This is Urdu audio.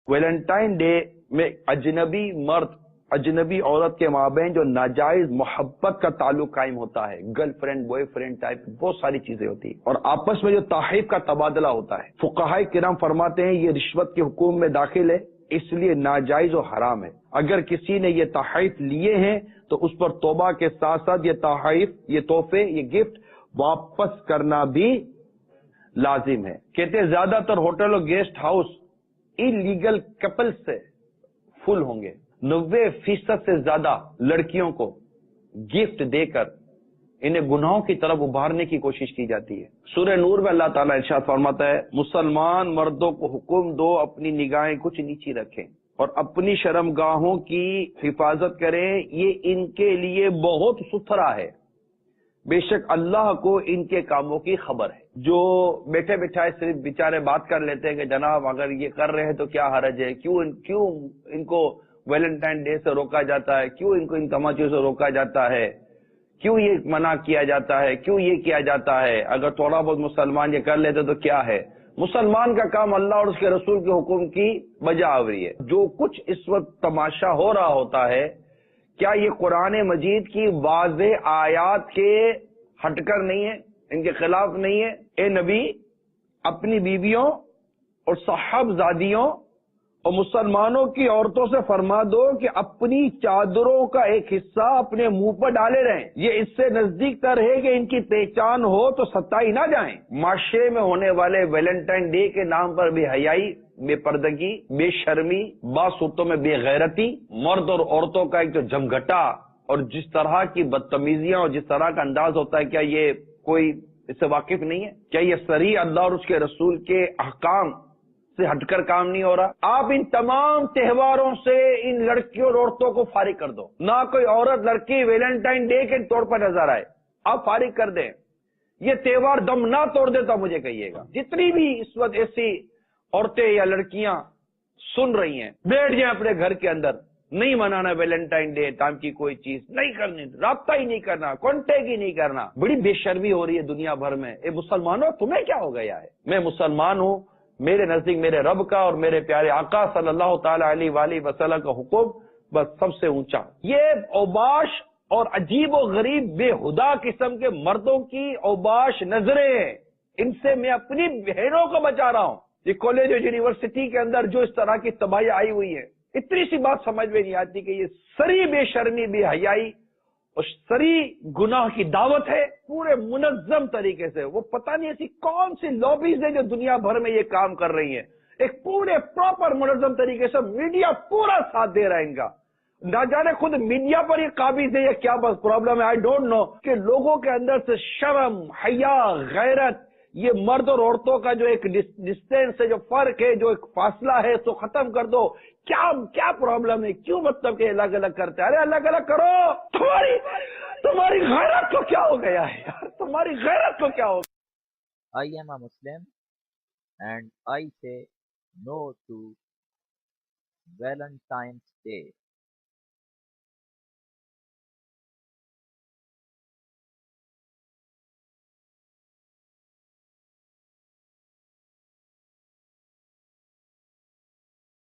ویلنٹائن ڈے میں اجنبی مرد اجنبی عورت کے مابین جو ناجائز محبت کا تعلق قائم ہوتا ہے، girl friend boy friend type بہت ساری چیزیں ہوتی ہیں، اور آپس میں جو تحائف کا تبادلہ ہوتا ہے، فقہائے کرام فرماتے ہیں یہ رشوت کے حکم میں داخل ہے، اس لیے ناجائز و حرام ہے۔ اگر کسی نے یہ تحائف لیے ہیں تو اس پر توبہ کے ساتھ ساتھ یہ تحائف، یہ تحفے، یہ گفٹ واپس کرنا بھی لازم ہے۔ کہتے ہیں زیادہ تر ہوٹل اور گیسٹ ہاؤس انلیگل کپل سے فل ہوں گے، 90% سے زیادہ لڑکیوں کو گفٹ دے کر انہیں گناہوں کی طرف ابھارنے کی کوشش کی جاتی ہے۔ سورہ نور میں اللہ تعالیٰ ارشاد فرماتا ہے مسلمان مردوں کو حکم دو اپنی نگاہیں کچھ نیچی رکھیں اور اپنی شرمگاہوں کی حفاظت کریں، یہ ان کے لیے بہت ستھرا ہے، بے شک اللہ کو ان کے کاموں کی خبر ہے۔ جو بیٹھے بٹھائے صرف بیچارے بات کر لیتے ہیں کہ جناب اگر یہ کر رہے ہیں تو کیا حرج ہے، کیوں ان کو ویلنٹائن ڈے سے روکا جاتا ہے، کیوں ان کو ان تماچوں سے روکا جاتا ہے، کیوں یہ منع کیا جاتا ہے، کیوں یہ کیا جاتا ہے، اگر تھوڑا بہت مسلمان یہ کر لیتے تو کیا ہے۔ مسلمان کا کام اللہ اور اس کے رسول کے حکم کی بجا آوری ہے۔ جو کچھ اس وقت تماشا ہو رہا ہوتا ہے، کیا یہ قرآن مجید کی واضح آیات کے ہٹ کر نہیں ہے، ان کے خلاف نہیں ہے؟ اے نبی اپنی بیویوں اور صاحبزادیوں اور مسلمانوں کی عورتوں سے فرما دو کہ اپنی چادروں کا ایک حصہ اپنے منہ پر ڈالے رہیں، یہ اس سے نزدیک تر ہے کہ ان کی پہچان ہو تو ستائی نہ جائیں۔ معاشرے میں ہونے والے ویلنٹائن ڈے کے نام پر بے حیائی، بے پردگی، بے شرمی، بعض صورتوں میں بے غیرتی، مرد اور عورتوں کا ایک جو جمگھٹا اور جس طرح کی بدتمیزیاں اور جس طرح کا انداز ہوتا ہے، کیا یہ کوئی اس سے واقف نہیں ہے؟ کیا یہ صریح اللہ اور اس کے رسول کے احکام سے ہٹ کر کام نہیں ہو رہا؟ آپ ان تمام تہواروں سے ان لڑکیوں اور عورتوں کو فارغ کر دو، نہ کوئی عورت لڑکی ویلنٹائن ڈے کے طور پر نظر آئے، آپ فارغ کر دیں۔ یہ تہوار دم نہ توڑ دیتا مجھے کہیے گا۔ جتنی بھی اس وقت ایسی عورتیں یا لڑکیاں سن رہی ہیں، بیٹھ جائیں اپنے گھر کے اندر، نہیں منانا ویلنٹائن ڈے نام کی کوئی چیز نہیں کرنی، رابطہ ہی نہیں کرنا، کانٹیکٹ ہی نہیں کرنا۔ بڑی بے شرمی ہو رہی ہے دنیا بھر میں۔ اے مسلمانوں تمہیں کیا ہو گیا ہے؟ میں مسلمان ہوں، میرے نزدیک میرے رب کا اور میرے پیارے آقا صلی اللہ تعالی علیہ وآلہ وسلم کا حکم بس سب سے اونچا۔ یہ اوباش اور عجیب و غریب بے ہدا قسم کے مردوں کی اوباش نظریں، ان سے میں اپنی بہنوں کو بچا رہا ہوں۔ یہ کالج اور یونیورسٹی کے اندر جو اس طرح کی تباہی آئی ہوئی ہے، اتنی سی بات سمجھ میں نہیں آتی کہ یہ سری بے شرمی، بے حیائی اور سری گناہ کی دعوت ہے پورے منظم طریقے سے۔ وہ پتہ نہیں ایسی کون سی لابیز ہیں جو دنیا بھر میں یہ کام کر رہی ہیں، ایک پورے پراپر منظم طریقے سے میڈیا پورا ساتھ دے رہا ہے ان کا۔ نہ جانے خود میڈیا پر یہ قابض ہے یا کیا بس پرابلم ہے، آئی ڈونٹ نو، کہ لوگوں کے اندر سے شرم، حیا، غیرت، یہ مرد اور عورتوں کا جو ایک ڈسٹینس ہے، جو فرق ہے، جو ایک فاصلہ ہے، اس کو ختم کر دو۔ کیا پرابلم ہے؟ کیوں مطلب کہ الگ الگ کرتے ہیں؟ ارے الگ الگ کرو، تمہاری غیرت کو کیا ہو گیا ہے یار، تمہاری غیرت کو کیا ہو گیا؟ I am a Muslim and I say no to Valentine's Day.